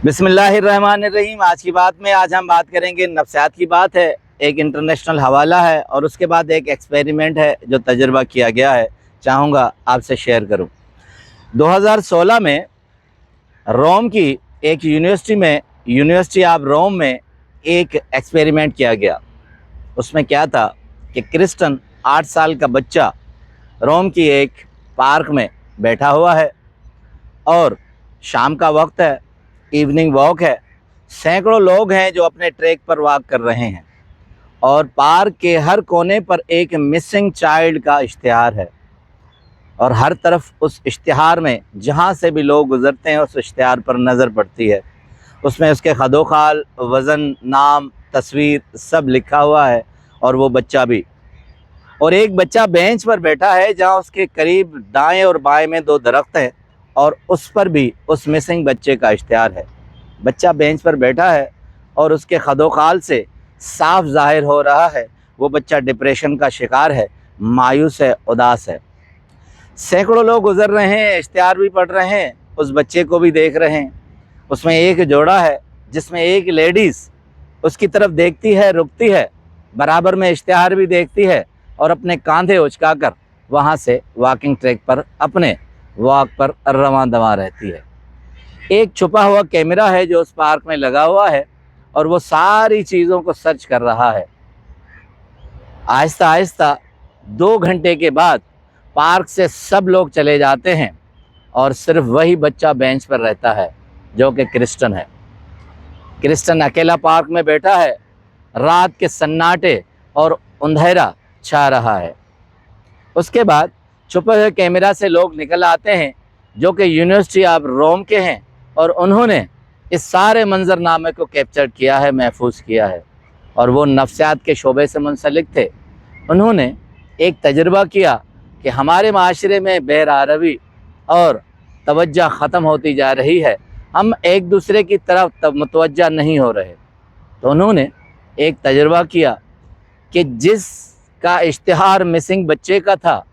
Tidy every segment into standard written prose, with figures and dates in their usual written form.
बिस्मिल्लाहिर्रहमानिर्रहीम। आज की बात में हम बात करेंगे, नफ्सियात की बात है, एक इंटरनेशनल हवाला है और उसके बाद एक एक्सपेरिमेंट है जो तजुर्बा किया गया है, चाहूँगा आपसे शेयर करूँ। 2016 में रोम की एक यूनिवर्सिटी ऑफ रोम में एक एक्सपेरिमेंट किया गया। उसमें क्या था कि क्रिस्टन 8 साल का बच्चा रोम की एक पार्क में बैठा हुआ है और शाम का वक्त है, इवनिंग वॉक है। सैकड़ों लोग हैं जो अपने ट्रैक पर वॉक कर रहे हैं और पार्क के हर कोने पर एक मिसिंग चाइल्ड का इश्तिहार है और हर तरफ उस इश्तिहार में जहाँ से भी लोग गुज़रते हैं उस इश्तिहार पर नज़र पड़ती है। उसमें उसके खदोखाल, वज़न, नाम, तस्वीर सब लिखा हुआ है और वो बच्चा भी। और एक बच्चा बेंच पर बैठा है जहाँ उसके करीब दाएं और बाएं में 2 दरख्त हैं और उस पर भी उस मिसिंग बच्चे का इश्तिहार है। बच्चा बेंच पर बैठा है और उसके खदोखाल से साफ ज़ाहिर हो रहा है वो बच्चा डिप्रेशन का शिकार है, मायूस है, उदास है। सैकड़ों लोग गुज़र रहे हैं, इश्तिहार भी पढ़ रहे हैं, उस बच्चे को भी देख रहे हैं। उसमें एक जोड़ा है जिसमें एक लेडीज़ उसकी तरफ देखती है, रुकती है, बराबर में इश्तिहार भी देखती है और अपने कांधे उचकाकर वहाँ से वॉकिंग ट्रैक पर अपने वॉक पर रवां दवा रहती है। एक छुपा हुआ कैमरा है जो उस पार्क में लगा हुआ है और वो सारी चीज़ों को सर्च कर रहा है। आहिस्ता आहिस्ता 2 घंटे के बाद पार्क से सब लोग चले जाते हैं और सिर्फ वही बच्चा बेंच पर रहता है जो कि क्रिस्टन है। क्रिस्टन अकेला पार्क में बैठा है, रात के सन्नाटे और अंधेरा छा रहा है। उसके बाद छुपे हुए कैमरा से लोग निकल आते हैं जो कि यूनिवर्सिटी ऑफ रोम के हैं और उन्होंने इस सारे मंजरनामे को कैप्चर किया है, महफूज किया है और वो नफ्सियात के शोबे से मुंसलिक थे। उन्होंने एक तजुर्बा किया कि हमारे माशरे में बेरारवी और तवज्जो ख़त्म होती जा रही है, हम एक दूसरे की तरफ मुतवज्जा नहीं हो रहे। तो उन्होंने एक तजुर्बा किया कि जिसका इश्तिहार मिसिंग बच्चे का था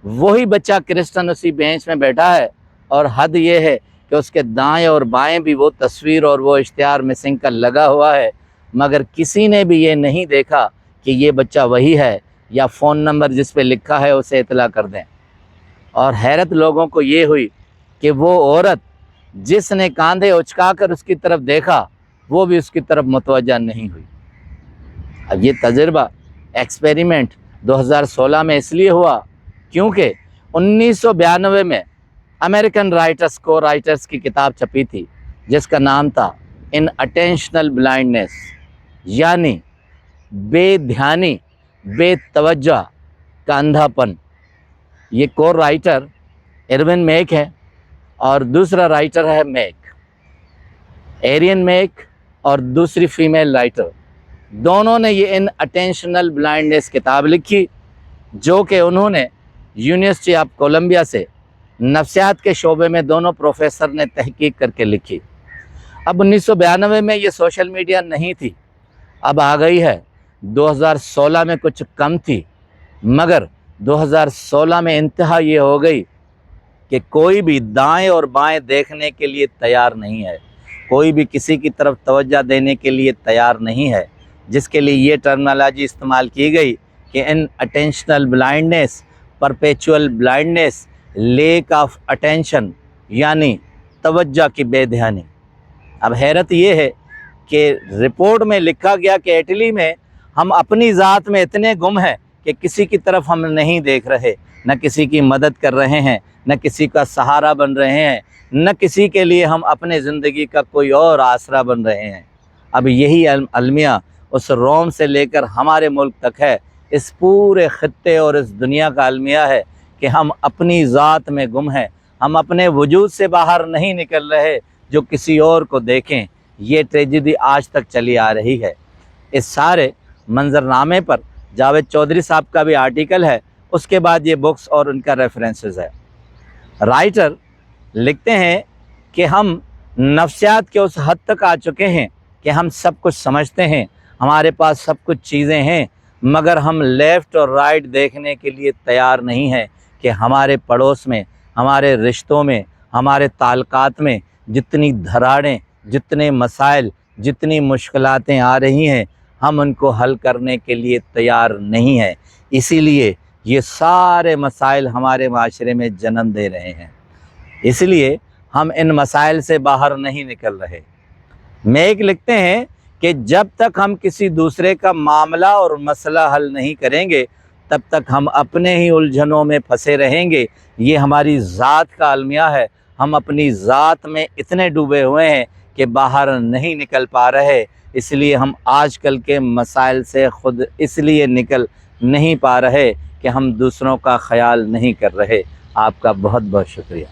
वही बच्चा क्रिस्टन उसी बेंच में बैठा है और हद ये है कि उसके दाएं और बाएं भी वो तस्वीर और वो इश्तिहार मिसिंग का लगा हुआ है, मगर किसी ने भी ये नहीं देखा कि ये बच्चा वही है या फ़ोन नंबर जिस पे लिखा है उसे इतला कर दें। और हैरत लोगों को ये हुई कि वो औरत जिसने कांधे उचकाकर उसकी तरफ देखा वो भी उसकी तरफ मुतवज्जा नहीं हुई। अब ये तजुर्बा, एक्सपेरिमेंट 2016 में इसलिए हुआ क्योंकि 1992 में अमेरिकन को राइटर्स की किताब छपी थी जिसका नाम था इनअटेंशनल ब्लाइंडनेस, यानी बेध्यानी, बेतवज्जो का अंधापन। ये को राइटर एरविन मेक है और दूसरा राइटर है एरियन मेक और दूसरी फीमेल राइटर। दोनों ने ये इनअटेंशनल ब्लाइंडनेस किताब लिखी जो कि उन्होंने यूनिवर्सिटी ऑफ कोलंबिया से नफ्सियात के शोबे में दोनों प्रोफेसर ने तहकीक करके लिखी। अब 1992 में ये सोशल मीडिया नहीं थी, अब आ गई है। 2016 में कुछ कम थी, मगर 2016 में इंतहा ये हो गई कि कोई भी दाएं और बाएं देखने के लिए तैयार नहीं है, कोई भी किसी की तरफ तवज्जो देने के लिए तैयार नहीं है, जिसके लिए ये टर्मिनोलॉजी इस्तेमाल की गई कि inattentional blindness, perpetual blindness, lack of attention, यानी तवज्जो की बेध्यानी। अब हैरत ये है कि रिपोर्ट में लिखा गया कि इटली में हम अपनी ज़ात में इतने गुम हैं कि किसी की तरफ हम नहीं देख रहे, न किसी की मदद कर रहे हैं, न किसी का सहारा बन रहे हैं, न किसी के लिए हम अपने ज़िंदगी का कोई और आसरा बन रहे हैं। अब यही अलमिया उस रोम से लेकर हमारे मुल्क तक है, इस पूरे ख़ित्ते और इस दुनिया का अलमिया है कि हम अपनी ज़ात में गुम हैं, हम अपने वजूद से बाहर नहीं निकल रहे जो किसी और को देखें। ये ट्रेजेडी आज तक चली आ रही है। इस सारे मंजरनामे पर जावेद चौधरी साहब का भी आर्टिकल है, उसके बाद ये बुक्स और उनका रेफरेंसेस है। राइटर लिखते हैं कि हम नफ्सियात के उस हद तक आ चुके हैं कि हम सब कुछ समझते हैं, हमारे पास सब कुछ चीज़ें हैं, मगर हम लेफ़्ट और राइट देखने के लिए तैयार नहीं हैं कि हमारे पड़ोस में, हमारे रिश्तों में, हमारे ताल्लुकात में जितनी धराड़ें, جتنے مسائل جتنی مشکلاتیں آ رہی ہیں ہم ان کو حل کرنے کے لیے تیار نہیں ہیں، اسی لیے یہ سارے مسائل ہمارے معاشرے میں جنم دے رہے ہیں، اس لیے ہم ان مسائل سے باہر نہیں نکل رہے۔ میں ایک لکھتے ہیں کہ جب تک ہم کسی دوسرے کا معاملہ اور مسئلہ حل نہیں کریں گے تب تک ہم اپنے ہی الجھنوں میں پھنسے رہیں گے۔ یہ ہماری ذات کا المیہ ہے، ہم اپنی ذات میں اتنے ڈوبے ہوئے ہیں کہ باہر نہیں نکل پا رہے، اس لیے ہم آج کل کے مسائل سے خود اس لیے نکل نہیں پا رہے کہ ہم دوسروں کا خیال نہیں کر رہے۔ آپ کا بہت بہت شکریہ۔